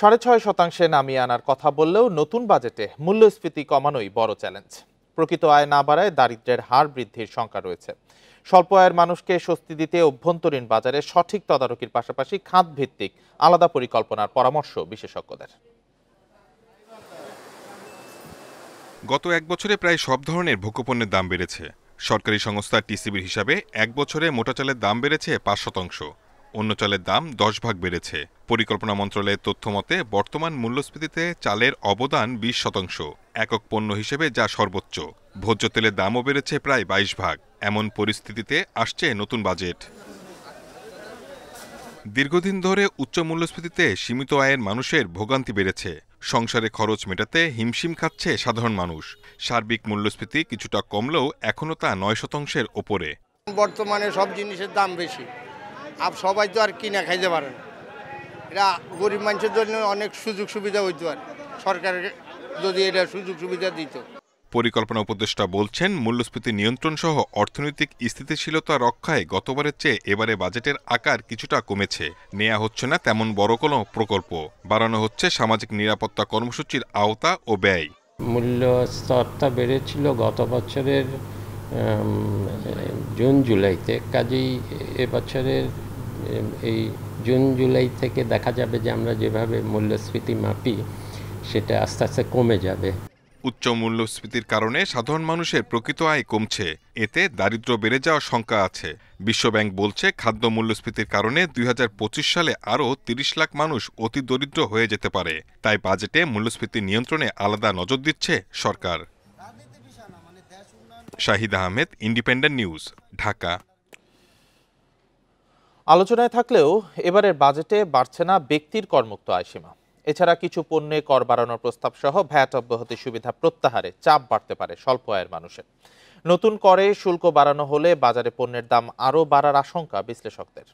6.5% নামিয়ে আনার কথা বললেও নতুন বাজেটে মূল্যস্ফীতি কমানোই বড় চ্যালেঞ্জ। প্রকৃত আয় না বাড়ায় দারিদ্র্যের হার বৃদ্ধির শঙ্কা রয়েছে। স্বল্প আয়ের মানুষকে স্বস্তি দিতে অভ্যন্তরীণ বাজারে সঠিক তদারকির পাশাপাশি খাতভিত্তিক আলাদা পরিকল্পনার পরামর্শ বিশেষজ্ঞদের। গত এক বছরে প্রায় সব ধরনের ভোগ্যপণ্যের দাম বেড়েছে। সরকারি সংস্থা টিসিবির হিসাবে এক বছরে মোটা চালের দাম বেড়েছে 5%, অন্য চালের দাম 10 ভাগ বেড়েছে। পরিকল্পনা মন্ত্রণালয়ের তথ্য মতে বর্তমান মূল্যস্ফীতিতে চালের অবদান 20%, একক পণ্য হিসেবে যা সর্বোচ্চ। ভোজ্য তেলের দামও বেড়েছে প্রায় 22 ভাগ। এমন পরিস্থিতিতে আসছে নতুন বাজেট। দীর্ঘদিন ধরে উচ্চ মূল্যস্ফীতিতে সীমিত আয়ের মানুষের ভোগান্তি বেড়েছে। সংসারে খরচ মেটাতে হিমশিম খাচ্ছে সাধারণ মানুষ। সার্বিক মূল্যস্ফীতি কিছুটা কমলেও এখনও তা 9%-এর ওপরে। বর্তমানে সব জিনিসের দাম বেশি, সবাই তো আর কিনা খাইতে পারে না। এটা গরিব মানুষের জন্য অনেক সুযোগ সুবিধা হইতো, আর সরকার যদি এটা সুযোগ সুবিধা দিত। পরিকল্পনা উপদেষ্টা বলছেন, মূল্যস্ফীতি নিয়ন্ত্রণ সহ অর্থনৈতিক স্থিতিশীলতা রক্ষায় গতবারের চেয়ে এবারে বাজেটের আকার কিছুটা কমেছে। নেওয়া হচ্ছে না তেমন বড় কোনো প্রকল্প, বাড়ানো হচ্ছে সামাজিক নিরাপত্তা কর্মসূচির আওতা ও ব্যয়। মূল্য স্তরটা বেড়েছিল গত বছরের জুন জুলাইতে, কাজেই এবছরের এই জুন জুলাই থেকে দেখা যাবে যে আমরা যেভাবে মূল্যস্ফীতি মাপি সেটা আস্তে আস্তে কমে যাবে। উচ্চ মূল্যস্ফীতির কারণে সাধারণ মানুষের প্রকৃত আয় কমছে, এতে দারিদ্র্য বেড়ে যাওয়ার শঙ্কা আছে। বিশ্বব্যাংক বলছে, খাদ্য মূল্যস্ফীতির কারণে 2025 সালে আরও 30 লাখ মানুষ অতি দরিদ্র হয়ে যেতে পারে। তাই বাজেটে মূল্যস্ফীতি নিয়ন্ত্রণে আলাদা নজর দিচ্ছে সরকার। Shahid Ahmed, independent news, Dhaka. আলোচনায় থাকলেও এবারের বাজেটে বাড়ছে না ব্যক্তির করমুক্ত আয়সীমা। এছাড়া কিছু পণ্যে কর বাড়ানোর প্রস্তাব সহ ভ্যাট অব্যাহতি সুবিধা প্রত্যাহারে চাপ বাড়তে পারে স্বল্প আয়ের মানুষের। নতুন করে শুল্ক বাড়ানো হলে বাজারে পণ্যের দাম আরও বাড়ার আশঙ্কা বিশ্লেষকদের।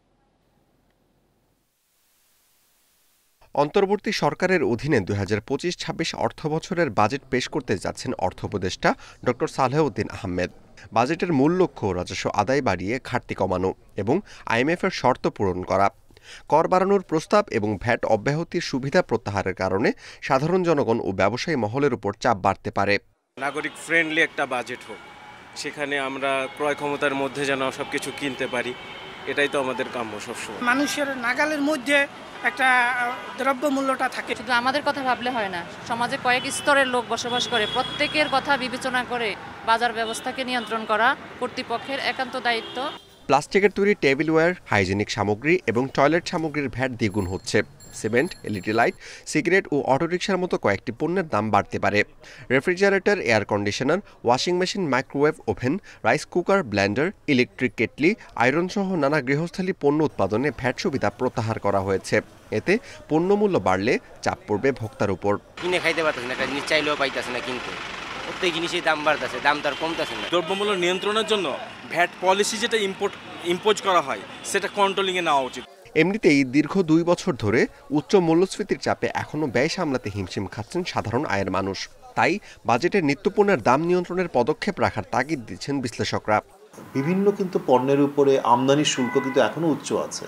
অন্তর্বর্তী সরকারের অধীনে 2025-26 অর্থবছরের বাজেট পেশ করতে যাচ্ছেন অর্থ উপদেষ্টা ডক্টর সালেহউদ্দিন আহমেদ। বাজেটের মূল লক্ষ্য রাজস্ব আদায় বাড়িয়ে ঘাটতি কমানো এবং আইএমএফের শর্ত পূরণ করা। কর বাড়ানোর প্রস্তাব এবং ভ্যাট অব্যাহতির সুবিধা প্রত্যাহারের কারণে সাধারণ জনগণ ও ব্যবসায়ী মহলের উপর চাপ বাড়তে পারে। নাগরিক ফ্রেন্ডলি একটা বাজেট হোক, সেখানে আমরা ক্রয় ক্ষমতার মধ্যে যেন সবকিছু কিনতে পারি, এটাই তো আমাদের কাম্য সবসময়। মানুষের নাগালের মধ্যে একটা দ্রব্য মূল্যটা থাকে। শুধু আমাদের কথা ভাবলে হয় না, সমাজে কয়েক স্তরের লোক বসবাস করে, প্রত্যেকের কথা বিবেচনা করে বাজার ব্যবস্থাকে নিয়ন্ত্রণ করা কর্তৃপক্ষের একান্ত দায়িত্ব। প্লাস্টিকের তৈরি টেবিলওয়্যার, হাইজেনিক সামগ্রী এবং টয়লেট সামগ্রীর ভ্যাট দ্বিগুণ হচ্ছে। সিমেন্ট, এলইডি লাইট, সিগারেট ও অটোরিকশার মতো কয়েকটি পণ্যের দাম বাড়তে পারে। Refrigerator, air conditioner, washing machine, microwave oven, rice cooker, Blender, electric kettle, iron সহ নানা গৃহস্থালী পণ্য উৎপাদনে ভ্যাট সুবিধা প্রত্যাহার করা হয়েছে। এতে পণ্যমূল্য বাড়লে চাপ পড়বে ভোক্তার উপর। কিনে খাইতে পারতেছে না, জিনিস চাইলেও পাইতেছে না কিনতে। প্রত্যেক জিনিসের দাম বাড়তেছে, দাম তার কমতেছে না। দ্রব্যমূল্য নিয়ন্ত্রণের জন্য ভ্যাট পলিসি যেটা ইম্পোজ করা হয় সেটা কন্ট্রোলিংয়ে নেওয়া উচিত। এমনিতেই দীর্ঘ 2 বছর ধরে উচ্চ মূল্যস্ফীতির চাপে এখনও ব্যয় সামলাতে হিমশিম খাচ্ছেন সাধারণ আয়ের মানুষ। তাই বাজেটের নিত্যপণ্যের দাম নিয়ন্ত্রণের পদক্ষেপ রাখার তাগিদ দিচ্ছেন বিশ্লেষকরা। বিভিন্ন কিন্তু পণ্যের উপরে আমদানি শুল্ক কিন্তু এখনও উচ্চ আছে,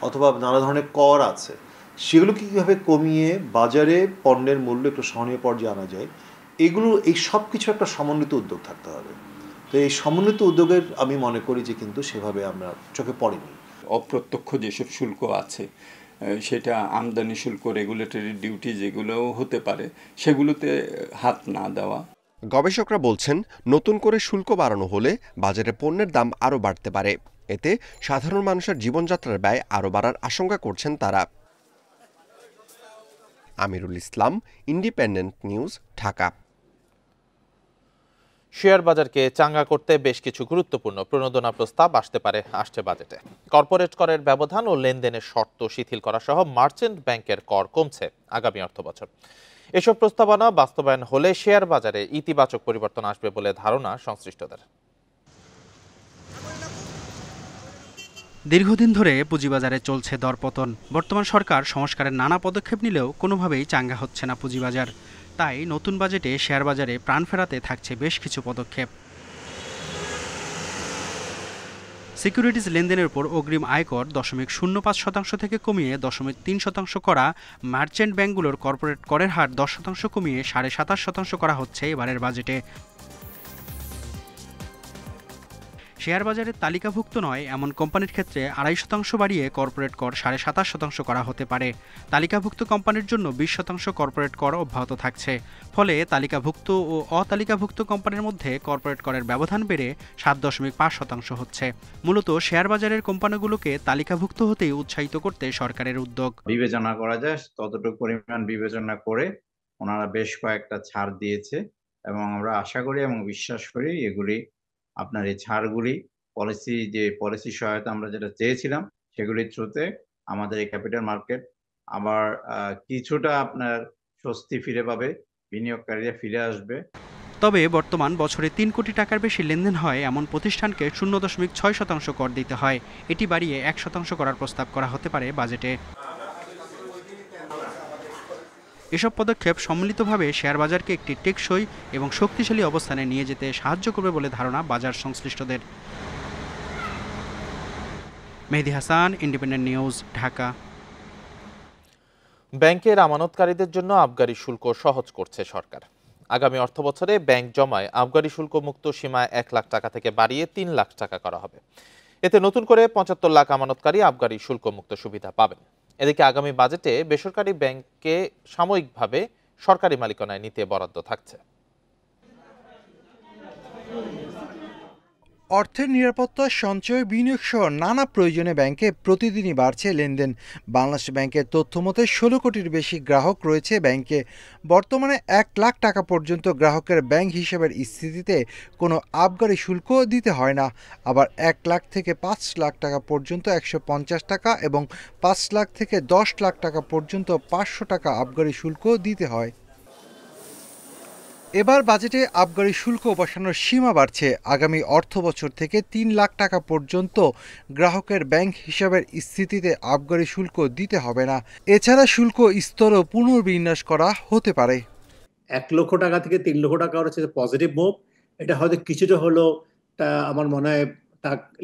অথবা নানা ধরনের কর আছে। সেগুলো কীভাবে কমিয়ে বাজারে পণ্যের মূল্য একটু সহনীয় পর্যায়ে আনা যায়, এই সব কিছু একটা সমন্বিত উদ্যোগ থাকতে হবে। তো এই সমন্বিত উদ্যোগের আমি মনে করি যে কিন্তু সেভাবে আমরা চোখে পড়েনি। অপ্রত্যক্ষ যেসব শুল্ক আছে, সেটা আমদানি শুল্ক, রেগুলেটরি ডিউটি যেগুলোও হতে পারে, সেগুলোতে হাত না দেওয়া। গবেষকরা বলছেন, নতুন করে শুল্ক বাড়ানো হলে বাজারে পণ্যের দাম আরও বাড়তে পারে। এতে সাধারণ মানুষের জীবনযাত্রার ব্যয় আরও বাড়ার আশঙ্কা করছেন তারা। Amirul Islam, independent news, Dhaka. Share বাজারকে চাঙ্গা করতে বেশ কিছু গুরুত্বপূর্ণ প্রণোদনা প্রস্তাব আসছে বাজেটে। কর্পোরেট করের ব্যবধান ও লেনদেনের শর্ত শিথিল করা সহ মার্চেন্ট ব্যাংকের কর কমছে আগামী অর্থবছর। এসব প্রস্তাবনা বাস্তবায়ন হলে শেয়ার বাজারে ইতিবাচক পরিবর্তন আসবে বলে ধারণা সংশ্লিষ্টদের। দীর্ঘদিন ধরে পুঁজিবাজারে চলছে দরপতন। বর্তমান সরকার সংস্কারের নানা পদক্ষেপ নিলেও কোনোভাবেই চাঙ্গা হচ্ছে না পুঁজিবাজার। তাই নতুন বাজেটে শেয়ার বাজারে প্রাণ ফেরাতে থাকছে বেশ কিছু পদক্ষেপ। সিকিউরিটিজ লেনদেনের উপর অগ্রিম আয়কর 0.05% থেকে কমিয়ে 0.3% করা, মার্চেন্ট ব্যাংকগুলোর কর্পোরেট করের হার 10% কমিয়ে 27.5% করা হচ্ছে এবারের বাজেটে। শেয়ার বাজারে তালিকাভুক্ত নয় এমন কোম্পানির ক্ষেত্রে 2.5% বাড়িয়ে কর্পোরেট কর 27.5% করা হতে পারে। তালিকাভুক্ত কোম্পানির জন্য 20% কর্পোরেট কর অব্যাহত থাকছে। ফলে তালিকাভুক্ত ও অতালিকাভুক্ত কোম্পানির মধ্যে কর্পোরেট করের ব্যবধান বেড়ে 7.5% হচ্ছে। মূলত শেয়ার বাজারের কোম্পানিগুলোকে তালিকাভুক্ত হতেই উৎসাহিত করতে সরকারের উদ্যোগ। বিবেচনা করা যায় ততটুকু পরিমাণ বিবেচনা করে ওনারা বেশ কয়েকটা ছাড় দিয়েছে এবং আমরা আশা করি এবং বিশ্বাস করি এগুলি আপনার এই ছাড়গুলি পলিসি সহায়তা আমরা যেটা চেয়েছিলাম সেগুলির থ্রুতে আমাদের এই ক্যাপিটাল মার্কেট আবার কিছুটা আপনার স্বস্তি ফিরে পাবে, বিনিয়োগকারীরা ফিরে আসবে। তবে বর্তমান বছরে 3 কোটি টাকার বেশি লেনদেন হয় এমন প্রতিষ্ঠানকে 0.6% কর দিতে হয়। এটি বাড়িয়ে 1% করার প্রস্তাব করা হতে পারে বাজেটে। এসব পদক্ষেপ সম্মিলিতভাবে শেয়ার বাজারকে একটি টেকসই এবং শক্তিশালী অবস্থানে নিয়ে যেতে সাহায্য করবে বলে ধারণা বাজার সংশ্লিষ্টদের। মেহেদী হাসান, ইন্ডিপেন্ডেন্ট নিউজ, ঢাকা। ব্যাংকের আমানতকারীদের জন্য আবগারি শুল্ক সহজ করছে সরকার। আগামী অর্থবছরে ব্যাংক জমায় আবগারি শুল্ক মুক্ত সীমা 1 লাখ টাকা থেকে বাড়িয়ে 3 লাখ টাকা করা হবে। এতে নতুন করে 75 লাখ আমানতকারী আবগারি শুল্ক মুক্ত সুবিধা পাবেন। এদিকে আগামী বাজেটে বেসরকারি ব্যাংককে সাময়িকভাবে সরকারি মালিকানায় নিতে বরাদ্দ থাকছে। অর্থের নিরাপত্তা, সঞ্চয়, বিনিয়োগ সহ নানা প্রয়োজনে ব্যাংকে প্রতিদিনই বাড়ছে লেনদেন। বাংলাদেশ ব্যাংকের তথ্য মতে 16 কোটির বেশি গ্রাহক রয়েছে ব্যাংকে। বর্তমানে 1 লাখ টাকা পর্যন্ত গ্রাহকের ব্যাংক হিসাবের স্থিতিতে কোনো আবগারি শুল্ক দিতে হয় না। আবার 1 লাখ থেকে 5 লাখ টাকা পর্যন্ত 150 টাকা এবং 5 লাখ থেকে 10 লাখ টাকা পর্যন্ত 500 টাকা আবগারি শুল্ক দিতে হয়। এবার বাজেটে আবগারি শুল্ক বসানোর সীমা বাড়ছে। আগামী অর্থ বছর থেকে 3 লাখ টাকা পর্যন্ত গ্রাহকের ব্যাংক হিসাবের স্থিতিতে আবগারি শুল্ক দিতে হবে না। এছাড়া শুল্ক স্তরও পুনর্বিন্যাস করা হতে পারে। 1 লক্ষ টাকা থেকে 3 লক্ষ টাকা হচ্ছে পজিটিভ মুভ। এটা হয়তো কিছুটা হলেও আমার মনে হয়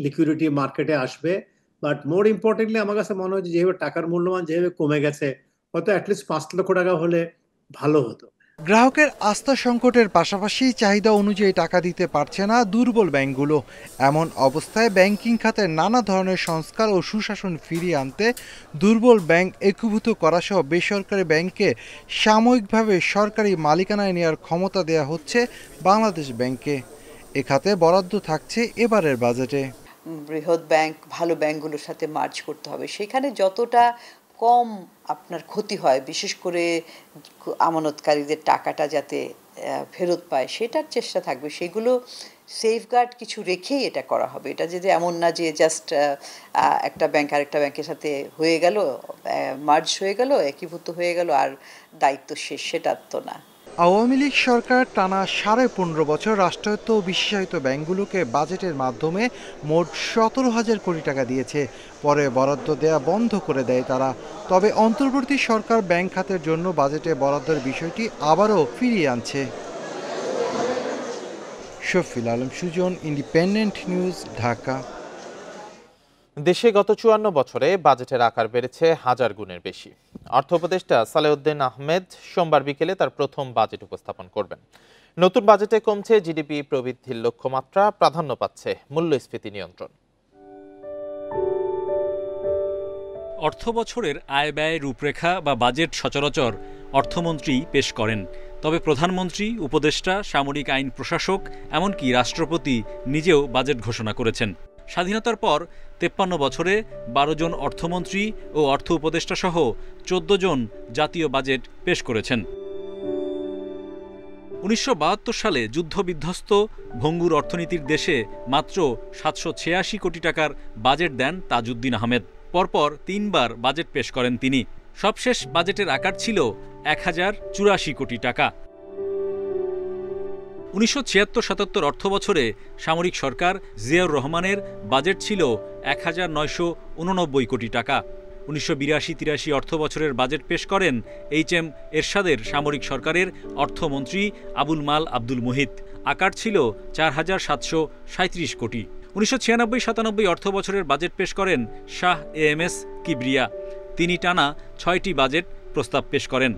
লিকুইডিটি মার্কেটে আসবে, বাট মোর ইম্পর্টেন্টলি আমার কাছে মনে হয় যেভাবে টাকার মূল্যমান যেভাবে কমে গেছে, হয়তো অ্যাটলিস্ট 5 লক্ষ টাকা হলে ভালো হতো। গ্রাহকের আস্থা সংকটের পাশাপাশি চাহিদা অনুযায়ী টাকা দিতে পারছে না দুর্বল ব্যাংকগুলো। এমন অবস্থায় ব্যাংকিং খাতে নানা ধরনের সংস্কার ও সুশাসন ফিরিয়ে আনতে দুর্বল ব্যাংক একীভূত করা সহ বেসরকারি ব্যাংককে সাময়িকভাবে সরকারি মালিকানায় নেওয়ার ক্ষমতা দেয়া হচ্ছে বাংলাদেশ ব্যাংককে। এ খাতে বরাদ্দ থাকছে এবারের বাজেটে। বৃহৎ ব্যাংক ভালো ব্যাংকগুলোর সাথে মার্জ করতে হবে, সেখানে যতটা কম আপনার ক্ষতি হয়, বিশেষ করে আমানতকারীদের টাকাটা যাতে ফেরত পায় সেটার চেষ্টা থাকবে। সেগুলো সেফগার্ড কিছু রেখেই এটা করা হবে। এটা যদি এমন না যে জাস্ট একটা ব্যাংক আরেকটা ব্যাংকের সাথে হয়ে গেল, মার্জ হয়ে গেল, একীভূত হয়ে গেল আর দায়িত্ব শেষ, সেটা তো না। আওয়ামী লীগ সরকার টানা 15.5 বছর রাষ্ট্রায়ত্ত ও বিশেষায়িত ব্যাংকগুলোকে বাজেটের মাধ্যমে মোট 17,000 কোটি টাকা দিয়েছে। পরে বরাদ্দ দেয়া বন্ধ করে দেয় তারা। তবে অন্তর্বর্তী সরকার ব্যাংক খাতের জন্য বাজেটে বরাদ্দের বিষয়টি আবারও ফিরিয়ে আনছে। Shafil Alam Sujan, independent news, Dhaka. দেশে গত 54 বছরে বাজেটের আকার বেড়েছে 1000 গুণের বেশি। অর্থ উপদেষ্টা সালেউদ্দিন আহমেদ সোমবার বিকেলে তার প্রথম বাজেট উপস্থাপন করবেন। নতুন বাজেটে কমছে জিডিপি প্রবৃদ্ধির লক্ষ্যমাত্রা, প্রাধান্য পাচ্ছে মূল্যস্ফীতি নিয়ন্ত্রণ। অর্থ বছরের আয় ব্যয় রূপরেখা বা বাজেট সচরাচর অর্থমন্ত্রী পেশ করেন। তবে প্রধানমন্ত্রী, উপদেষ্টা, সামরিক আইন প্রশাসক, এমনকি রাষ্ট্রপতি নিজেও বাজেট ঘোষণা করেছেন। স্বাধীনতার পর 53 বছরে 12 জন অর্থমন্ত্রী ও অর্থ উপদেষ্টা সহ 14 জন জাতীয় বাজেট পেশ করেছেন। 1972 সালে যুদ্ধবিধ্বস্ত ভঙ্গুর অর্থনীতির দেশে মাত্র 786 কোটি টাকার বাজেট দেন তাজউদ্দিন আহমেদ। পরপর 3 বার বাজেট পেশ করেন তিনি। সবশেষ বাজেটের আকার ছিল 1084 কোটি টাকা। 1976-77 অর্থবছরে সামরিক সরকার জিয়াউর রহমানের বাজেট ছিল 1989 কোটি টাকা। 1982-83 অর্থবছরের বাজেট পেশ করেন এইচ.এম. এরশাদের সামরিক সরকারের অর্থমন্ত্রী আবুল মাল আব্দুল মুহিত। আকার ছিল 4737 কোটি। 1996-97 অর্থ বছরের বাজেট পেশ করেন শাহ এএমএস কিবরিয়া। তিনি টানা 6টি বাজেট প্রস্তাব পেশ করেন।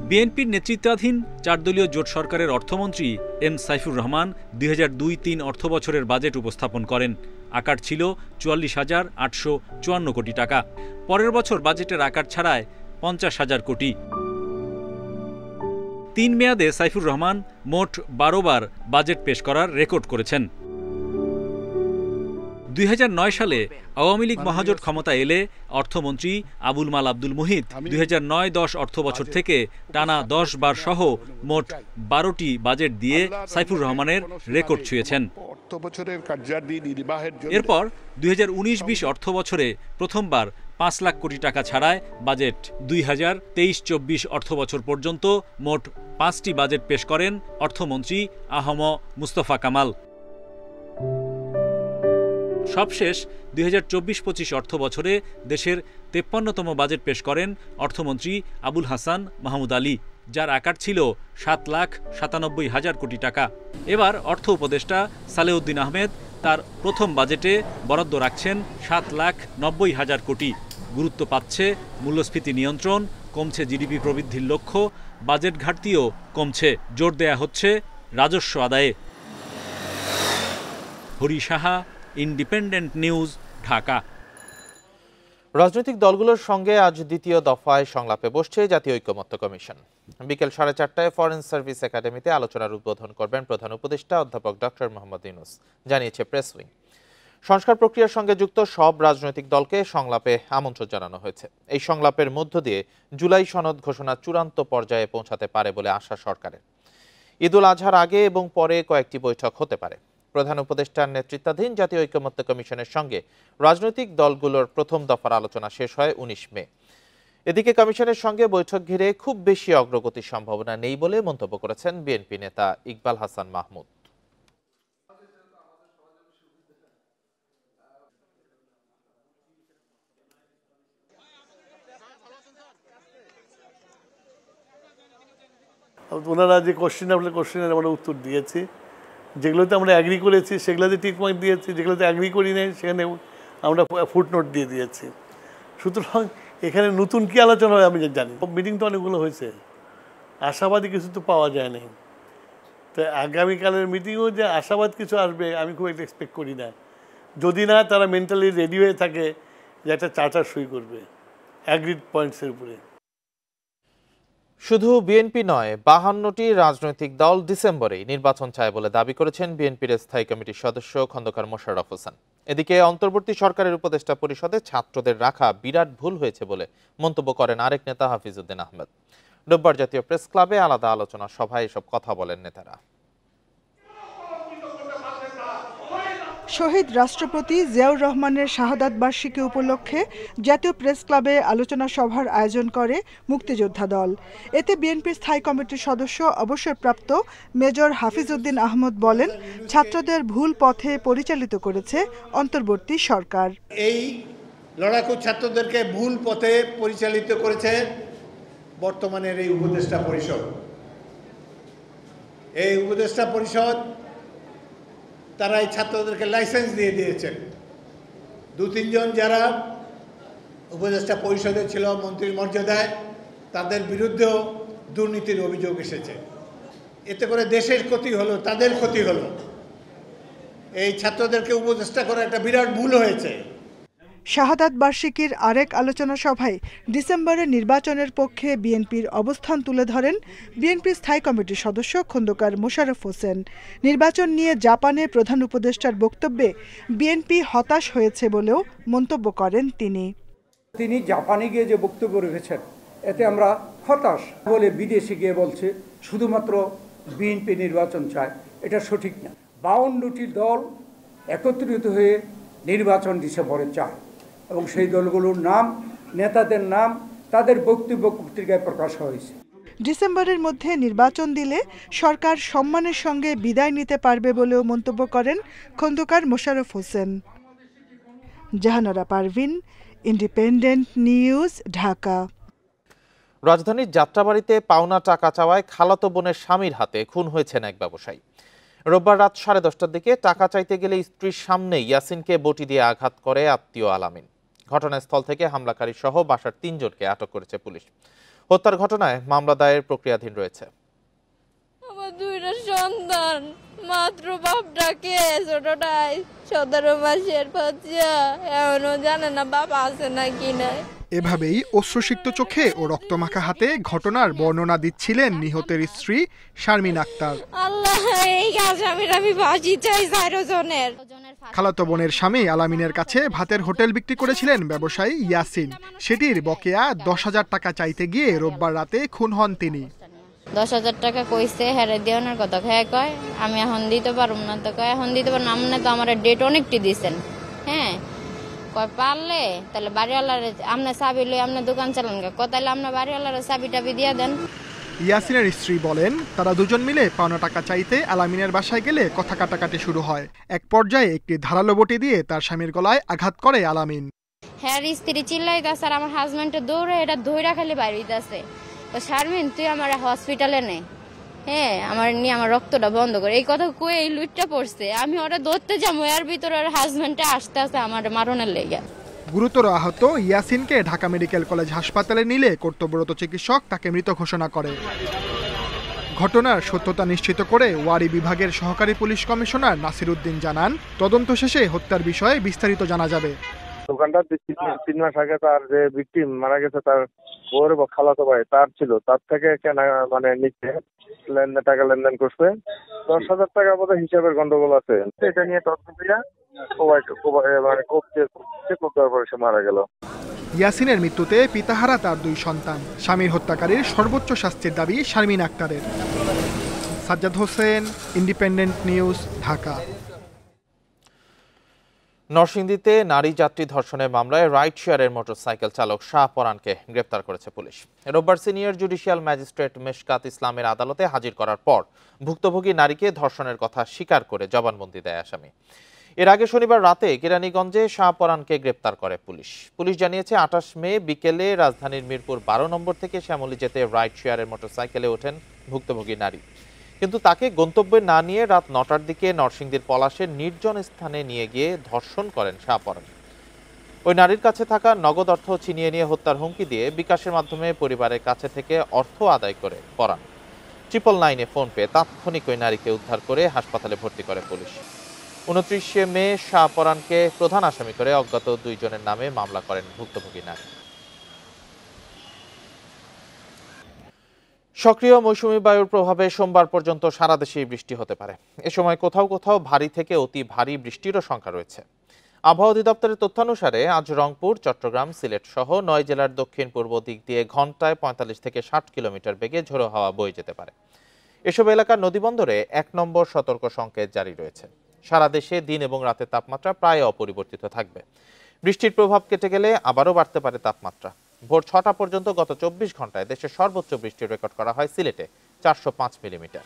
বিএনপির নেতৃত্বাধীন 4 দলীয় জোট সরকারের অর্থমন্ত্রী এম সাইফুর রহমান 2002-03 অর্থ বছরের বাজেট উপস্থাপন করেন। আকার ছিল 44,854 কোটি টাকা। পরের বছর বাজেটের আকার ছাড়ায় 50,000 কোটি। 3 মেয়াদে সাইফুর রহমান মোট 12 বার বাজেট পেশ করার রেকর্ড করেছেন। 2009 সালে আওয়ামী লীগ মহাজোট ক্ষমতা এলে অর্থমন্ত্রী আবুল মাল আব্দুল মুহিত 2009-10 অর্থ বছর থেকে টানা 10 বার সহ মোট 12টি বাজেট দিয়ে সাইফুর রহমানের রেকর্ড ছুঁয়েছেন। এরপর 2019-20 অর্থ বছরে প্রথমবার 5 লাখ কোটি টাকা ছাড়ায় বাজেট 2023-24 অর্থ বছর পর্যন্ত মোট 5টি বাজেট পেশ করেন অর্থমন্ত্রী আহম মুস্তফা কামাল। সবশেষ 2024-25 অর্থ বছরে দেশের 53তম বাজেট পেশ করেন অর্থমন্ত্রী আবুল হাসান মাহমুদ আলী, যার আকার ছিল 7,97,000 কোটি টাকা। এবার অর্থ উপদেষ্টা সালেউদ্দিন আহমেদ তার প্রথম বাজেটে বরাদ্দ রাখছেন 7,90,000 কোটি। গুরুত্ব পাচ্ছে মূল্যস্ফীতি নিয়ন্ত্রণ, কমছে জিডিপি প্রবৃদ্ধির লক্ষ্য, বাজেট ঘাটতিও কমছে, জোর দেয়া হচ্ছে রাজস্ব আদায়ে। Hari Saha, independent news, Dhaka. রাজনৈতিক দলগুলোর সঙ্গে আজ দ্বিতীয় দফায় সংলাপে বসছে জাতীয় ঐকমত্য কমিশন। বিকেল 4:30টায় ফরেন সার্ভিস একাডেমিতে আলোচনার উদ্বোধন করবেন প্রধান উপদেষ্টা অধ্যাপক ডক্টর মোহাম্মদ ইউনূস, জানিয়েছে প্রেস উইং। সংস্কার প্রক্রিয়ার সঙ্গে যুক্ত সব রাজনৈতিক দলকে সংলাপে আমন্ত্রণ জানানো হয়েছে। এই সংলাপের মধ্য দিয়ে জুলাই সনদ ঘোষণা চূড়ান্ত পর্যায়ে পৌঁছাতে পারে বলে আশা সরকারের। ঈদুল আজহার আগে এবং পরে কয়েকটি বৈঠক হতে পারে। প্রধান উপদেষ্টার নেতৃত্বাধীন জাতীয় ঐকমত্য কমিশনের সঙ্গে রাজনৈতিক দলগুলোর প্রথম দফার আলোচনা শেষ হয় 19 মে। এদিকে কমিশনের সঙ্গে বৈঠক ঘিরে খুব বেশি অগ্রগতির সম্ভাবনা নেই বলে মন্তব্য করেছেন বিএনপি নেতা ইকবাল হাসান মাহমুদ। ওনারা যে কোশ্চেনের আমরা উত্তর দিয়েছি, যেগুলোতে আমরা অ্যাগ্রি করেছি সেগুলোতে টিক মার্ক দিয়েছি, যেগুলোতে অ্যাগ্রি করি নাই সেখানে আমরা ফুটনোট দিয়ে দিয়েছি। সুতরাং এখানে নতুন কি আলোচনা হয় আমি জানি। মিটিং তো অনেকগুলো হয়েছে, আশাবাদী কিছু তো পাওয়া যায় নাই। তো আগামীকালের মিটিংও যে আশাবাদ কিছু আসবে আমি খুব একটা এক্সপেক্ট করি না, যদি না তারা মেন্টালি রেডি হয়ে থাকে যে একটা চার্টার সই করবে অ্যাগ্রিড পয়েন্টসের উপরে। শুধু বিএনপি নয়, 52টি রাজনৈতিক দল ডিসেম্বরেই নির্বাচন চায় বলে দাবি করেছেন বিএনপির স্থায়ী কমিটির সদস্য খন্দকার মোশাররফ হোসেন। এদিকে অন্তর্বর্তী সরকারের উপদেষ্টা পরিষদে ছাত্রদের রাখা বিরাট ভুল হয়েছে বলে মন্তব্য করেন আরেক নেতা হাফিজউদ্দিন আহমেদ। রোববার জাতীয় প্রেস ক্লাবে আলাদা আলোচনা সভায় এসব কথা বলেন নেতারা। শহীদ রাষ্ট্রপতি জিয়াউর রহমানের শাহাদাত বার্ষিকী উপলক্ষে জাতীয় প্রেস ক্লাবে আলোচনা সভার আয়োজন করে মুক্তিযোদ্ধা দল। এতে বিএনপির স্থায়ী কমিটির সদস্য অবসরপ্রাপ্ত মেজর হাফিজউদ্দিন আহমদ বলেন, ছাত্রদের ভুল পথে পরিচালিত করেছে অন্তর্বর্তী সরকার। এই লড়াকু ছাত্রদেরকে ভুল পথে পরিচালিত করেছে বর্তমানের এই উপদেষ্টা পরিষদ। এই উপদেষ্টা পরিষদ তারা এই ছাত্রদেরকে লাইসেন্স দিয়ে দিয়েছেন। 2-3 জন যারা উপদেষ্টা পরিষদে ছিল মন্ত্রীর মর্যাদায়, তাদের বিরুদ্ধেও দুর্নীতির অভিযোগ এসেছে। এতে করে দেশের ক্ষতি হলো, তাদের ক্ষতি হলো। এই ছাত্রদেরকে উপদেষ্টা করা একটা বিরাট ভুল হয়েছে। শাহাদাত বার্ষিকীর আরেক আলোচনা সভায় ডিসেম্বরে নির্বাচনের পক্ষে বিএনপির অবস্থান তুলে ধরেন বিএনপির স্থায়ী কমিটির সদস্য খন্দকার মোশাররফ হোসেন। নির্বাচন নিয়ে জাপানে প্রধান উপদেষ্টার বক্তব্যে বিএনপি হতাশ হয়েছে বলেও মন্তব্য করেন তিনি জাপানে গিয়ে যে বক্তব্য রেখেছেন এতে আমরা হতাশ বলে বিদেশে গিয়ে বলছে শুধুমাত্র বিএনপি নির্বাচন চায়, এটা সঠিক না। 52টি দল একত্রিত হয়ে নির্বাচন ডিসেম্বরে চায় এবং সেই দলগুলোর নাম, নেতাদের নাম, তাদের বক্তব্য পত্রিকায় প্রকাশ হয়েছে। ডিসেম্বরের মধ্যে নির্বাচন দিলে সরকার সম্মানের সঙ্গে বিদায় নিতে পারবে বলেও মন্তব্য করেন খন্দকার মোশাররফ হোসেন। Jahanara Parvin, independent news, Dhaka. রাজধানীর যাত্রাবাড়িতে পাওনা টাকা চাওয়ায় খালাতো বোনের স্বামীর হাতে খুন হয়েছেন এক ব্যবসায়ী। রোববার রাত 10:30টার দিকে টাকা চাইতে গেলে স্ত্রীর সামনে ইয়াসিনকে বটি দিয়ে আঘাত করে আত্মীয় আলামিন। ঘটনাস্থল থেকে হামলাকারী সহ বাসার 3 জনকে আটক করেছে পুলিশ। হত্যার ঘটনায় মামলা দায়ের প্রক্রিয়াধীন রয়েছে। আমার 2টা সন্তান, মাত্র বাপটাকে ছোটটাই 17 মাসের বাচ্চা, এখনো জানে না বাপ আছে নাকি নাই। এভাবেই অশ্রুসিক্ত চোখে ও রক্তমাখা হাতে ঘটনার বর্ণনা দিচ্ছিলেন নিহতের স্ত্রী শারমিন আক্তার। আল্লাহ, এই আমি ফাঁসি চাই 4 জনের। খালাতো বোনের স্বামী আলামিনের কাছে ভাতের হোটেল বিক্রি করেছিলেন ব্যবসায়ী ইয়াসিন। সেটির বকেয়া 10,000 টাকা চাইতে গিয়ে রোববার রাতে খুন হন তিনি। 10,000 টাকা কইছে, হেরে দেওয়ার কথা কয় আমি এখন দিতে পারব না। তো কয় এখন দিতে পারব না, আপনি তো আমার ডেট অনেকটি দিয়েছেন। হ্যাঁ, কয় পারলে তাহলে বাড়িওয়ালার আপনি চাবি লই আপনি দোকান চালান, কয় তাহলে আপনার বাড়িওয়ালার চাবি টাবি দিয়ে দেন। ইয়াসিনের স্ত্রী বলেন, তারা দুজন মিলে পাওনা টাকা চাইতে আলামিনের বাসায় গেলে কথা কাটাকাটি শুরু হয়। এক পর্যায়ে একটি ধারালো বটি দিয়ে তার স্বামীর গলায় আঘাত করে আলামিন। হ্যাঁ, স্ত্রী চিল্লাইতাছে আর আমার হাজবেন্ডে দৌড়ে এটা ধইরা খালি বাইরে হইতাছে। তো শারমিন, তুই আমার হসপিটালে নে, হ্যাঁ আমার নিয়ে আমার রক্তটা বন্ধ করে, এই কথা কয়ে এই লুটটা পড়ছে। আমি ওরা ধরতে যাবো, এর ভিতরে ওর হাজবেন্ডটা আসতে আসতে আমার মারণের লেগে। গুরুতর আহত ইয়াসিনকে ঢাকা মেডিকেল কলেজ হাসপাতালে নিলে কর্তব্যরত চিকিৎসক তাকে মৃত ঘোষণা করে। ঘটনার সত্যতা নিশ্চিত করে ওয়ারী বিভাগের সহকারী পুলিশ কমিশনার নাসির উদ্দিন জানান, তদন্ত শেষে হত্যার বিষয়ে বিস্তারিত জানা যাবে। দোকানদার 3 মাস আগে তার যে ভিকটিম মারা গেছে, তার বউর খালাতো ভাই তার ছিল, তার থেকে কেনা মানে নিচ্ছে টাকা লেনদেন করছে। 10,000 টাকা মতো হিসাবের গন্ডগোল আছে। এটা নিয়ে তদন্ত দিয়া মানে সে মারা গেল। ইয়াসিনের মৃত্যুতে পিতাহারা তার 2 সন্তান। স্বামীর হত্যাকারীর সর্বোচ্চ শাস্তির দাবি শারমিন আক্তারের। Sajjad Hossain, independent news, Dhaka. নরসিংদীতে নারী যাত্রী ধর্ষণের মামলায় রাইড শেয়ারের মোটরসাইকেল চালক শাহ পরানকে গ্রেপ্তার করেছে পুলিশ। রোববার সিনিয়র জুডিশিয়াল ম্যাজিস্ট্রেট মেশকাত ইসলামের আদালতে হাজির করার পর ভুক্তভোগী নারীকে ধর্ষণের কথা স্বীকার করে জবানবন্দি দেয় আসামি। এর আগে শনিবার রাতে কেরানীগঞ্জে শাহ পরানকে গ্রেপ্তার করে পুলিশ। পুলিশ জানিয়েছে 28 মে বিকেলে রাজধানীর মিরপুর 12 নম্বর থেকে শ্যামলী যেতে রাইড শেয়ারের মোটরসাইকেলে ওঠেন ভুক্তভোগী নারী, কিন্তু তাকে গন্তব্যে না নিয়ে রাত 9টার দিকে নরসিংদীর পলাশের নির্জন স্থানে নিয়ে গিয়ে ধর্ষণ করেন শাহ পরান। ওই নারীর কাছে থাকা নগদ অর্থ ছিনিয়ে নিয়ে হত্যার হুমকি দিয়ে বিকাশের মাধ্যমে পরিবারের কাছে থেকে অর্থ আদায় করে পরান। 999-এ ফোন পেয়ে তাৎক্ষণিক ওই নারীকে উদ্ধার করে হাসপাতালে ভর্তি করে পুলিশ। 29 মে শাহ পরানকে প্রধান আসামি করে অজ্ঞাত 2 জনের নামে মামলা করেন ভুক্তভোগী নারী। সক্রিয় মৌসুমী বায়ুর প্রভাবে সোমবার পর্যন্ত সারা দেশেই বৃষ্টি হতে পারে। এ সময় কোথাও কোথাও ভারী থেকে অতি ভারী বৃষ্টিরও শঙ্কা রয়েছে। আবহাওয়া অধিদপ্তরের তথ্যানুসারে আজ রংপুর, চট্টগ্রাম, সিলেট সহ 9 জেলার দক্ষিণ পূর্ব দিক দিয়ে ঘন্টায় 45 থেকে 60 কিলোমিটার বেগে ঝোড়ো হাওয়া বয়ে যেতে পারে। এসব এলাকার নদীবন্দরে 1 নম্বর সতর্ক সংকেত জারি রয়েছে। সারা দেশে দিন এবং রাতের তাপমাত্রা প্রায় অপরিবর্তিত থাকবে। বৃষ্টির প্রভাব কেটে গেলে আবারও বাড়তে পারে তাপমাত্রা। ভোর 6টা পর্যন্ত গত 24 ঘন্টায় দেশের সর্বোচ্চ বৃষ্টির রেকর্ড করা হয় সিলেটে 405 মিলিমিটার।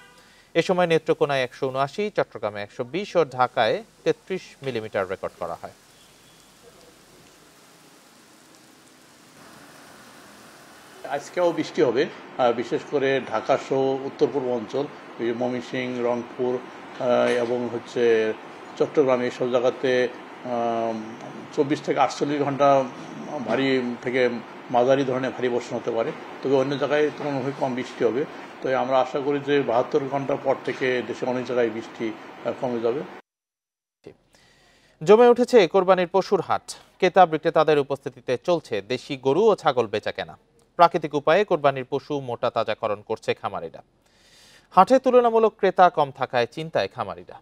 এ সময় নেত্রকোনায় 179, চট্টগ্রামে 120 ও ঢাকায় 33 মিলিমিটার রেকর্ড করা হয়। আজকেও বৃষ্টি হবে, বিশেষ করে ঢাকা সহ উত্তর পূর্ব অঞ্চল, ময়মনসিংহ, রংপুর এবং চট্টগ্রাম, এইসব জায়গাতে 24 থেকে 48 ঘন্টা ভারী থেকে মাঝারি ধরনের ভারী বর্ষণ হতে পারে। তবে অন্য জায়গায় তুলনামূলক কম বৃষ্টি হবে। তো আমরা আশা করি যে 72 ঘন্টা পর থেকে দেশে অনেক জায়গায় বৃষ্টি কমে যাবে। জমে উঠেছে কোরবানির পশুর হাট। ক্রেতা বিক্রেতাদের উপস্থিতিতে চলছে দেশি গরু ও ছাগল বেচাকেনা। প্রাকৃতিক উপায়ে কোরবানির পশু মোটা তাজাকরণ করছে খামারিরা। হাটে তুলনামূলক ক্রেতা কম থাকায় চিন্তায় খামারিরা।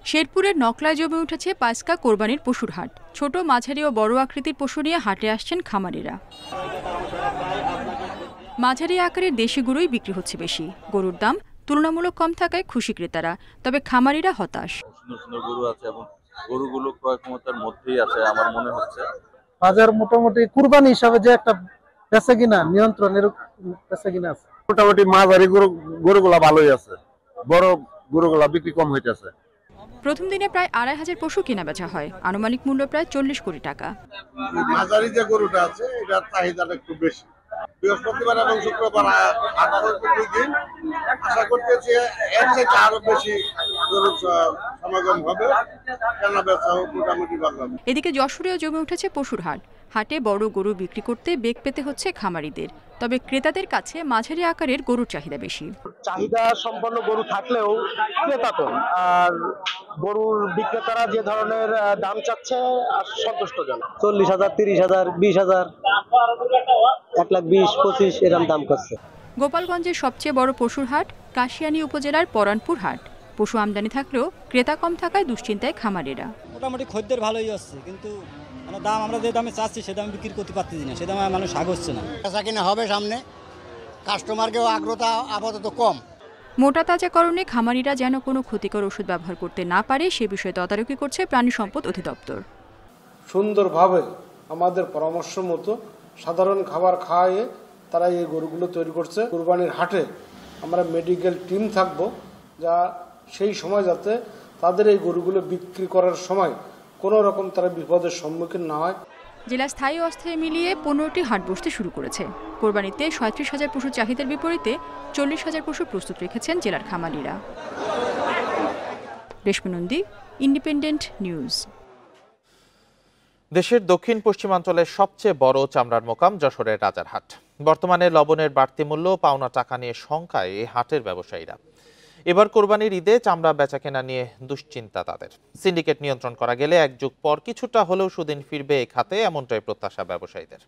শেরপুরের নকলায় জমে উঠেছে পাঁচকা কোরবানির পশুর হাট। ছোট, মাঝারি ও বড় আকৃতির পশু নিয়ে হাটে আসছেন খামারিরা। মাঝারি আকারের দেশি গরুই বিক্রি হচ্ছে বেশি। গরুর দাম তুলনামূলক কম থাকায় খুশি ক্রেতারা, তবে খামারিরা হতাশ। সুন্দর সুন্দর গরু আছে এবং গরুগুলো ক্রয় ক্ষমতার মধ্যেই আছে আমার মনে হচ্ছে। বাজার মোটামুটি কুরবানি হিসাবে যে একটা বেচা কিনা নিয়ন্ত্রণের বেচা কিনা আছে, মোটামুটি মাঝারি গরুগুলা ভালোই আছে, বড় গরুগুলা বিক্রি কম হইতেছে। প্রথম দিনে প্রায় 2,500 পশু কেনা বেচা হয়, আনুমানিক মূল্য প্রায় 40 কোটি টাকা। মাঝারি যে গরুটা আছে এটার চাহিদাটা একটু বেশি, বৃহস্পতিবার এবং শুক্রবার দুই দিন আশা করতেছি এর থেকে আরো বেশি গরুর সমাগম হবে, কেনা বেচা মোটামুটি ভালো হবে। এদিকে যশোরেও জমে উঠেছে পশুর হাট। হাটে বড় গরু বিক্রি করতে বেগ পেতে হচ্ছে খামারিদের, তবে ক্রেতাদের কাছে মাঝারি আকারের গরুর চাহিদা বেশি। চাহিদা সম্পন্ন গরু থাকলেও ক্রেতা কম, আর গরুর বিক্রেতারা যে ধরনের দাম চাচ্ছে সন্তুষ্টজনক। 40,000, 30,000, 20,000, 1,20,000, 25,000 এরকম দাম করছে। গোপালগঞ্জের সবচেয়ে বড় পশুর হাট কাশিয়ানী উপজেলার পরানপুর হাট। পশু আমদানি থাকলেও ক্রেতা কম থাকায় দুশ্চিন্তায় খামারিরা। মোটামুটি খদ্দের ভালোই আসছে, কিন্তু দাম আমরা যে দামে চাচ্ছি সে দামে বিক্রি করতে পারতেছি না, সে দামে মানুষ আগ্রহছে না। বেচা কিনা হবে সামনে, কাস্টমারকেও আগ্রহতা আপাতত কম। মোটা তাজাকরণে খামারিরা যেন কোনো ক্ষতিকর ওষুধ ব্যবহার করতে না পারে সে বিষয়ে তদারকি করছে প্রাণী সম্পদ অধিদপ্তর। সুন্দরভাবে আমাদের পরামর্শ মতো সাধারণ খাবার খাওয়ায়ে তারা এই গরুগুলো তৈরি করছে। কুরবানির হাটে আমরা মেডিকেল টিম থাকবো, যা সেই সময় যাতে তাদের এই গরুগুলো বিক্রি করার সময় কোনো রকম তারা বিপদের সম্মুখীন না হয়। জেলা স্থায়ী অস্থায়ী মিলিয়ে 15টি হাট বসতে শুরু করেছে। কোরবানিতে 37,000 পশুর চাহিদার বিপরীতে 40,000 পশু প্রস্তুত রেখেছেন জেলার খামারিরা। Reshma Nandi, independent news. দেশের দক্ষিণ পশ্চিমাঞ্চলের সবচেয়ে বড় চামড়ার মোকাম যশোরের রাজারহাট। বর্তমানে লবণের বাড়তি মূল্য, পাওনা টাকা নিয়ে শঙ্কায় এই হাটের ব্যবসায়ীরা। এবার কোরবানির ঈদে চামড়া বেচাকেনা নিয়ে দুশ্চিন্তা তাদের। সিন্ডিকেট নিয়ন্ত্রণ করা গেলে এক যুগ পর কিছুটা হলেও সুদিন ফিরবে এই খাতে, এমনটাই প্রত্যাশা ব্যবসায়ীদের।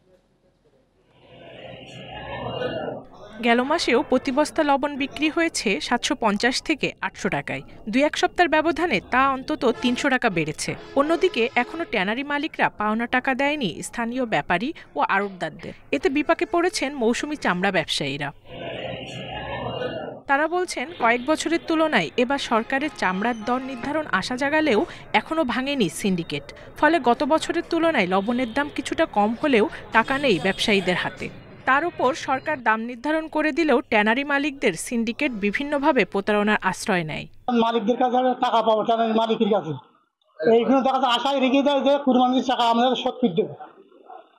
গেল মাসেও প্রতি বস্তা লবণ বিক্রি হয়েছে 750 থেকে 800 টাকায়। 2-1 সপ্তাহের ব্যবধানে তা অন্তত 300 টাকা বেড়েছে। অন্যদিকে এখনো ট্যানারি মালিকরা পাওনা টাকা দেয়নি স্থানীয় ব্যাপারী ও আড়তদারদের। এতে বিপাকে পড়েছেন মৌসুমি চামড়া ব্যবসায়ীরা। তারা বলছেন কয়েক বছরের তুলনায় এবার সরকারের চামড়ার দর নির্ধারণ আশা জাগালেও এখনো ভাঙেনি সিন্ডিকেট। ফলে গত বছরের তুলনায় লবণের দাম কিছুটা কম হলেও টাকা নেই ব্যবসায়ীদের হাতে। তার উপর সরকার দাম নির্ধারণ করে দিলেও ট্যানারি মালিকদের সিন্ডিকেট বিভিন্নভাবে প্রতারণার আশ্রয় নেয়। মালিকদের কাছে টাকা পাবো, ট্যানারি মালিকের কাছে এইগুলো দেখা যায় আশায় রেখে দেয় যে কুরবানির টাকা আমাদের শোধ করে দেবে,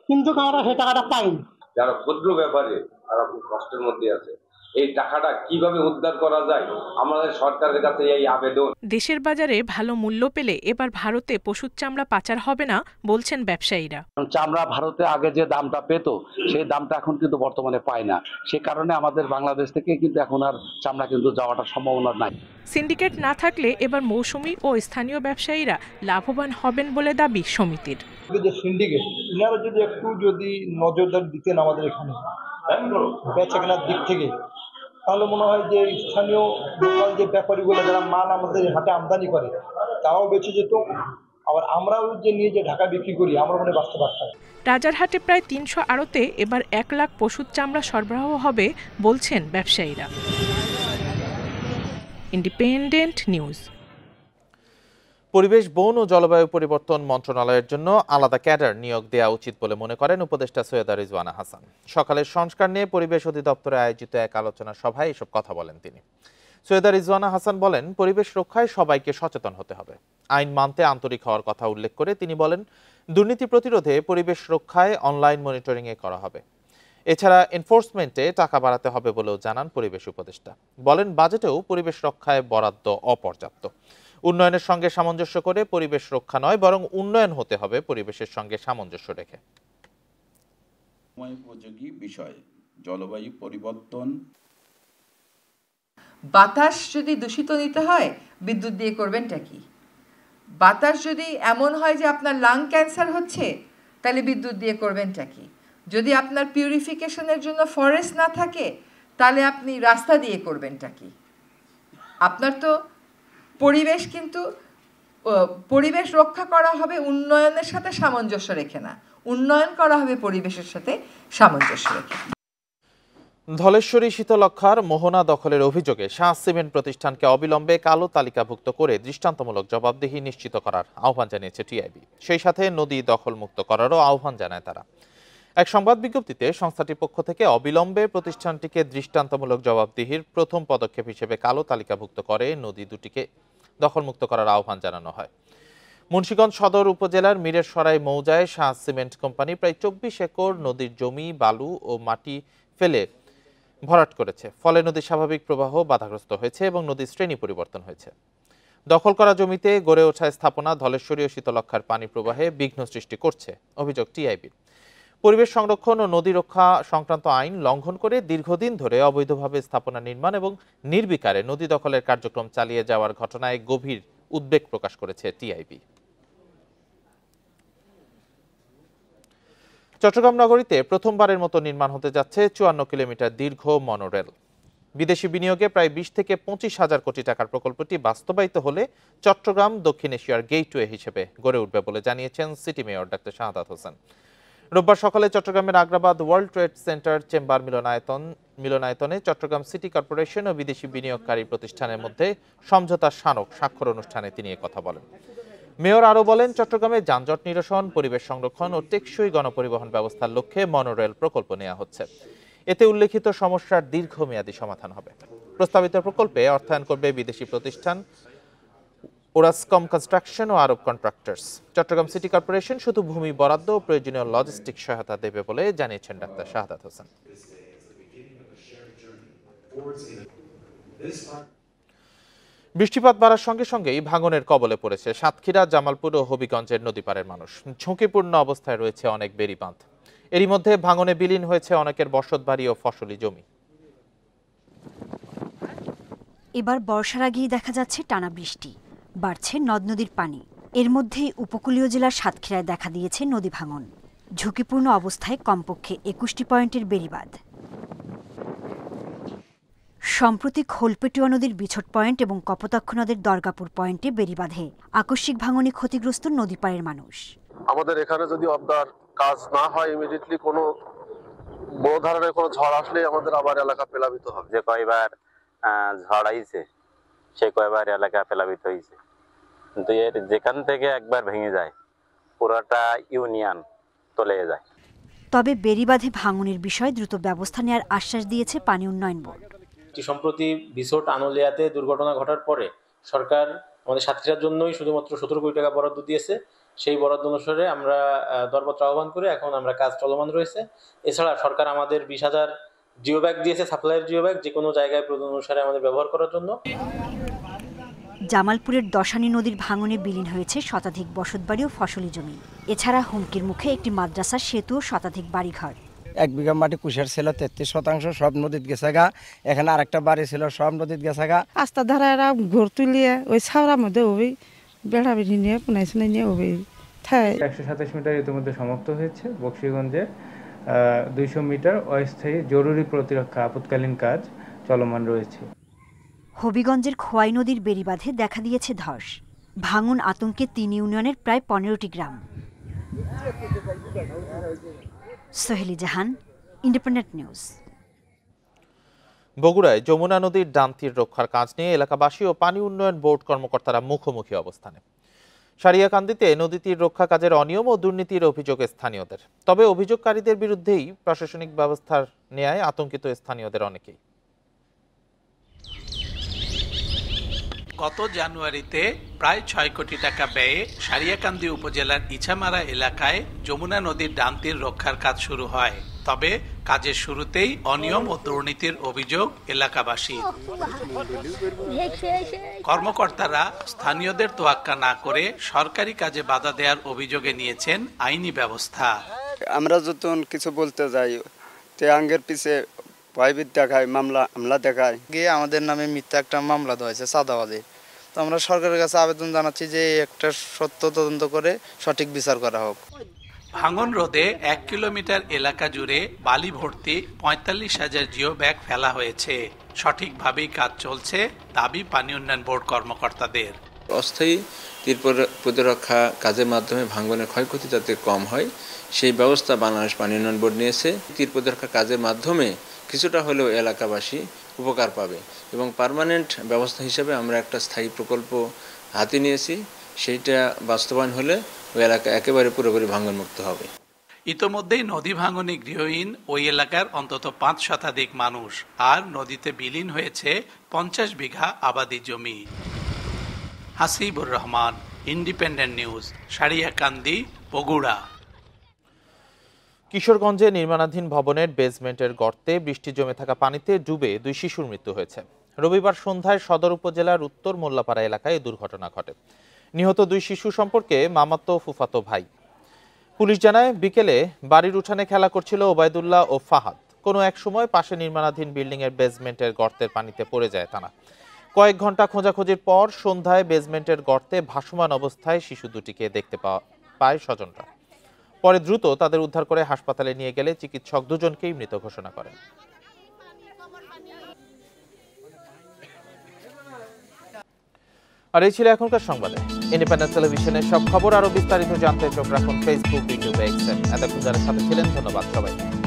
কিন্তু আমরা সেই টাকাটা পাইনি। যারা ক্ষুদ্র ব্যাপারে তারা খুব কষ্টের মধ্যে আছে, এই টাকাটা কিভাবে উদ্ধার করা যায় আমাদের সরকারের কাছে এই আবেদন। দেশের বাজারে ভালো মূল্য পেলে এবার ভারতে পশুর চামড়া পাচার হবে না বলছেন ব্যবসায়ীরা। চামড়া ভারতে আগে যে দামটা পেত সেই দামটা এখন কিন্তু বর্তমানে পায় না, সে কারণে আমাদের বাংলাদেশ থেকে কিন্তু এখন আর চামড়া কিন্তু যাওয়াটার সম্ভাবনা নাই। সিন্ডিকেট না থাকলে এবার মৌসুমি ও স্থানীয় ব্যবসায়ীরা লাভবান হবেন বলে দাবি সমিতির। যে সিন্ডিকেট ইনারা যদি নজরদারি দিতেন আমাদের এখানে বেচা কেনার দিক থেকে, তাহলে মনে হয় যে স্থানীয় লোকাল যে ব্যাপারীগুলো যারা মাল আমাদের হাটে আমদানি করে তারাও বেঁচে যেত, আবার আমরাও যে নিয়ে যে ঢাকা বিক্রি করি আমরা মনে বাঁচতে পারতাম। রাজারহাটে প্রায় 300 আড়তে এবার 1 লাখ পশুর চামড়া সরবরাহ হবে বলছেন ব্যবসায়ীরা। Independent news. পরিবেশ, বন ও জলবায়ু পরিবর্তন মন্ত্রণালয়ের জন্য আলাদা ক্যাডার নিয়োগ দেওয়া উচিত বলে মনে করেন উপদেষ্টা সৈয়দা রিজওয়ানা হাসান। সকালের সংস্কার নিয়ে পরিবেশ অধিদপ্তরে আয়োজিত এক আলোচনা সভায় এসব কথা বলেন তিনি। সৈয়দা রিজওয়ানা হাসান বলেন, পরিবেশ রক্ষায় সবাইকে সচেতন হতে হবে। আইন মানতে আন্তরিক হওয়ার কথা উল্লেখ করে তিনি বলেন, দুর্নীতি প্রতিরোধে পরিবেশ রক্ষায় অনলাইন মনিটরিংয়ে করা হবে। এছাড়া এনফোর্সমেন্টে টাকা বাড়াতে হবে বলেও জানান পরিবেশ উপদেষ্টা। বলেন, বাজেটেও পরিবেশ রক্ষায় বরাদ্দ অপর্যাপ্ত। উন্নয়নের সঙ্গে সামঞ্জস্য করে পরিবেশ রক্ষা নয়, বরং উন্নয়ন হতে হবে পরিবেশের সঙ্গে সামঞ্জস্য রেখে। উপযোগী বিষয় জলবায়ু পরিবর্তন। বাতাস যদি দূষিত নিতে হয় বিদ্যুৎ দিয়ে করবেনটা কি? বাতাস যদি এমন হয় যে আপনার লাং ক্যান্সার হচ্ছে তাহলে বিদ্যুৎ দিয়ে করবেনটা কি? যদি আপনার পিউরিফিকেশনের জন্য ফরেস্ট না থাকে তাহলে আপনি রাস্তা দিয়ে করবেনটা কি? আপনার তো পরিবেশ, কিন্তু পরিবেশ রক্ষা করা হবে উন্নয়নের সাথে সামঞ্জস্য রেখে না, উন্নয়ন করা হবে পরিবেশের সাথে সামঞ্জস্য রেখে। ধলেশ্বরী শীতলক্ষার মোহনা দখলের অভিযোগে শাহ সিমেন্ট প্রতিষ্ঠানকে অবিলম্বে কালো তালিকাভুক্ত করে দৃষ্টান্তমূলক জবাবদিহি নিশ্চিত করার আহ্বান জানিয়েছে টিআইবি। সেই সাথে নদী দখলমুক্ত করারও আহ্বান জানায় তারা। এক সংবাদ বিজ্ঞপ্তিতে সংস্থাটির পক্ষ থেকে অবিলম্বে প্রতিষ্ঠানটিকে দৃষ্টান্তমূলক জবাবদিহির প্রথম পদক্ষেপ হিসেবে কালো তালিকাভুক্ত করে নদী দুটিকে দখলমুক্ত করার আহ্বান জানানো হয়। মুন্সিগঞ্জ সদর উপজেলার মিরেরসরাই মৌজায় শাহ সিমেন্ট কোম্পানি প্রায় 24 একর নদীর জমি, বালু ও মাটি ফেলে ভরাট করেছে। ফলে নদীর স্বাভাবিক প্রবাহ বাধাগ্রস্ত হয়েছে এবং নদীর শ্রেণী পরিবর্তন হয়েছে। দখল করা জমিতে গড়ে ওঠা স্থাপনা ধলেশ্বরী ও শীতলক্ষার পানি প্রবাহে বিঘ্ন সৃষ্টি করছে, অভিযোগ টিআইবির। পরিবেশ সংরক্ষণ ও নদী রক্ষা সংক্রান্ত আইন লঙ্ঘন করে দীর্ঘদিন ধরে অবৈধভাবে স্থাপনা নির্মাণ এবং নির্বিকারে নদী দখলের কার্যক্রম চালিয়ে যাওয়ার ঘটনায় গভীর উদ্বেগ প্রকাশ করেছে টিআইবি। চট্টগ্রাম নগরীতে প্রথমবারের মতো নির্মাণ হতে যাচ্ছে 54 কিলোমিটার দীর্ঘ মনোরেল। বিদেশি বিনিয়োগে প্রায় 20 থেকে 25,000 কোটি টাকার প্রকল্পটি বাস্তবায়িত হলে চট্টগ্রাম দক্ষিণ এশিয়ার গেটওয়ে হিসেবে গড়ে উঠবে বলে জানিয়েছেন city mayor doctor Shahadat Hossain. রোববার সকালে চট্টগ্রামের Agrabad world trade centre chamber মিলনায়তনে চট্টগ্রাম সিটি কর্পোরেশন ও বিদেশি বিনিয়োগকারী প্রতিষ্ঠানের মধ্যে সমঝোতা স্মারক স্বাক্ষর অনুষ্ঠানে তিনি কথা বলেন। মেয়র আরও বলেন, চট্টগ্রামে যানজট নিরসন, পরিবেশ সংরক্ষণ ও টেকসই গণপরিবহন ব্যবস্থার লক্ষ্যে মনোরেল প্রকল্প নেওয়া হচ্ছে। এতে উল্লেখিত সমস্যার দীর্ঘমেয়াদী সমাধান হবে। প্রস্তাবিত প্রকল্পে অর্থায়ন করবে বিদেশি প্রতিষ্ঠান ওরাসকম কনস্ট্রাকশন ও আরব কন্ট্রাক্টরস। চট্টগ্রাম সিটি কর্পোরেশন শুধু ভূমি বরাদ্দ ও প্রয়োজনীয় লজিস্টিক সহায়তা দেবে বলে জানিয়েছেন ডাক্তার শাহাদাত হোসেন। বৃষ্টিপাত বাড়ার সঙ্গে সঙ্গেই ভাঙনের কবলে পড়েছে সাতক্ষীরা, জামালপুর ও হবিগঞ্জের নদীপাড়ের মানুষ। ঝুঁকিপূর্ণ অবস্থায় রয়েছে অনেক বেড়ি বাঁধ। এরই মধ্যে ভাঙনে বিলীন হয়েছে অনেকের বসতবাড়ি ও ফসলি জমি। এবার বর্ষার আগেই দেখা যাচ্ছে টানা বৃষ্টি, বাড়ছে নদ নদীর পানি। এর মধ্যেই উপকূলীয় জেলার সাতক্ষীরায় দেখা দিয়েছে নদী ভাঙন। ঝুঁকিপূর্ণ অবস্থায় কমপক্ষে 21টি পয়েন্টের বেড়িবাঁধ। সম্প্রতি খোলপেটুয়া নদীর বিছট পয়েন্ট এবং কপোতাক্ষ নদের দরগাপুর পয়েন্টে বেড়িবাঁধে আকস্মিক ভাঙনে ক্ষতিগ্রস্ত নদীপাড়ের মানুষ। আমাদের এখানে যদি অবদার কাজ না হয়, ইমিডিয়েটলি কোনো বড় ধরনের কোনো ঝড় আসলে আমাদের আবার এলাকা প্লাবিত হবে। যে কয়বার ঝড় আইছে সে কয়বার এলাকা প্লাবিত হয়েছে, কিন্তু এর যেখান থেকে একবার ভেঙে যায় পুরোটা ইউনিয়ন তলে যায়। তবে বেড়িবাঁধে ভাঙনের বিষয়ে দ্রুত ব্যবস্থা নেওয়ার আশ্বাস দিয়েছে পানি উন্নয়ন বোর্ড। সম্প্রতি বিছট আনোলিয়াতে দুর্ঘটনা ঘটার পরে সরকার আমাদের সাতক্ষীরার জন্যই শুধুমাত্র 17 কোটি টাকা বরাদ্দ দিয়েছে। সেই বরাদ্দ অনুসারে আমরা দরপত্র আহ্বান করে এখন আমরা কাজ চলমান রয়েছে। এছাড়া সরকার আমাদের 20,000 জিও ব্যাগ দিয়েছে, সাপ্লাইয়ের জিও ব্যাগ, যে কোনো জায়গায় প্রয়োজন অনুসারে আমাদের ব্যবহার করার জন্য। জামালপুরের দশানী নদীর ভাঙনে বিলীন হয়েছে শতাধিক বসতবাড়ি ও ফসলি জমি। এছাড়া হুমকির মুখে একটি মাদ্রাসা, সেতু ও শতাধিক বাড়িঘর। 1 বিঘা মাটি কুশার ছিল, 33% সব নদীত গেছে গা। এখানে আরেকটা বাড়ি ছিল, সব নদীত গেছে গা। আস্তা ধারা এরা ঘর তুলিয়ে ওই ছাওড়ার মধ্যে ওই বেড়া বেড়ি নিয়ে পুনাইছে নিয়ে ওই 127 মিটার ইতিমধ্যে সমাপ্ত হয়েছে। বক্সিগঞ্জে 200 মিটার অস্থায়ী জরুরি প্রতিরক্ষা আপৎকালীন কাজ চলমান রয়েছে। হবিগঞ্জের খোয়াই নদীর বেড়িবাঁধে দেখা দিয়েছে ধস। ভাঙন আতঙ্কে 3 ইউনিয়নের প্রায় 15টি গ্রাম। সোহেলি জাহান, ইন্ডিপেন্ডেন্ট নিউজ। বগুড়ায় যমুনা নদীর ডান তীর রক্ষার কাজ নিয়ে এলাকাবাসী ও পানি উন্নয়ন বোর্ড কর্মকর্তারা মুখোমুখি অবস্থানে। সারিয়াকান্দিতে নদী তীর রক্ষা কাজের অনিয়ম ও দুর্নীতির অভিযোগ স্থানীয়দের। তবে অভিযোগকারীদের বিরুদ্ধেই প্রশাসনিক ব্যবস্থার নেয়ায় আতঙ্কিত স্থানীয়দের অনেকেই। গত জানুয়ারিতে প্রায় 6 কোটি টাকা ব্যয়ে সারিয়াকান্দি উপজেলার ইছামারা এলাকায় যমুনা নদীর ডান তীর রক্ষার কাজ শুরু হয়। তবে কাজের শুরুতেই অনিয়ম ও দুর্নীতির অভিযোগ এলাকাবাসী। কর্মকর্তারা স্থানীয়দের তোয়াক্কা না করে সরকারি কাজে বাধা দেওয়ার অভিযোগে নিয়েছেন আইনি ব্যবস্থা। আমরা যখন কিছু বলতে যাই তে আঙ্গের পিছে ভয়ভীত দেখায়, মামলা দেখায়, গিয়ে আমাদের নামে মিথ্যা একটা মামলা দেওয়া হয়েছে চাঁদাবাদের। তো আমরা সরকারের কাছে আবেদন জানাচ্ছি যে একটা সত্য তদন্ত করে সঠিক বিচার করা হোক। ভাঙন রোধে 1 কিলোমিটার এলাকা জুড়ে বালি ভর্তি 45,000 জিও ব্যাগ ফেলা হয়েছে। সঠিকভাবেই কাজ চলছে দাবি পানি উন্নয়ন বোর্ড কর্মকর্তাদের। অস্থায়ী তীর প্রতিরক্ষা কাজের মাধ্যমে ভাঙনের ক্ষয়ক্ষতি যাতে কম হয় সেই ব্যবস্থা বাংলাদেশ পানি উন্নয়ন বোর্ড নিয়েছে। তীর প্রতিরক্ষা কাজের মাধ্যমে কিছুটা হলেও এলাকাবাসী উপকার পাবে এবং পার্মানেন্ট ব্যবস্থা হিসেবে আমরা একটা স্থায়ী প্রকল্প হাতে নিয়েছি। সেইটা বাস্তবায়ন হলে ওই এলাকা একেবারে পুরোপুরি ভাঙনমুক্ত হবে। ইতোমধ্যেই নদী ভাঙনে গৃহহীন ওই এলাকার অন্তত 5 শতাধিক মানুষ, আর নদীতে বিলীন হয়েছে 50 বিঘা আবাদি জমি। Hasibur Rahman, independent news, Sariakandi, Bogura. কিশোরগঞ্জে নির্মাণাধীন ভবনের বেসমেন্টের গর্তে বৃষ্টি জমে থাকা পানিতে ডুবে 2 শিশুর মৃত্যু হয়েছে। রবিবার সন্ধ্যায় সদর উপজেলার উত্তর মোল্লাপাড়া এলাকায় এই দুর্ঘটনা ঘটে। নিহত 2 শিশু সম্পর্কে মামাতো ফুফাতো ভাই। পুলিশ জানায়, বিকেলে বাড়ির উঠানে খেলা করছিল ওবায়দুল্লাহ ও ফাহাদ। কোনো এক সময় পাশে নির্মাণাধীন বিল্ডিংয়ের বেসমেন্টের গর্তের পানিতে পড়ে যায় তারা। কয়েক ঘন্টা খোঁজাখুঁজির পর সন্ধ্যায় বেসমেন্টের গর্তে ভাসমান অবস্থায় শিশু দুটিকে দেখতে পায় স্বজনরা। পরে দ্রুত তাদের উদ্ধার করে হাসপাতালে নিয়ে গেলে চিকিৎসক দুজনকেই মৃত ঘোষণা করেন। আর এই ছিল এখনকার সংবাদে। ইন্ডিপেন্ডেন্ট টেলিভিশনের সব খবর আরো বিস্তারিত জানতে চোখ রাখুন ফেসবুক, ইউটিউব, এক্স। এতক্ষণ যারা সাথে ছিলেন ধন্যবাদ সবাইকে।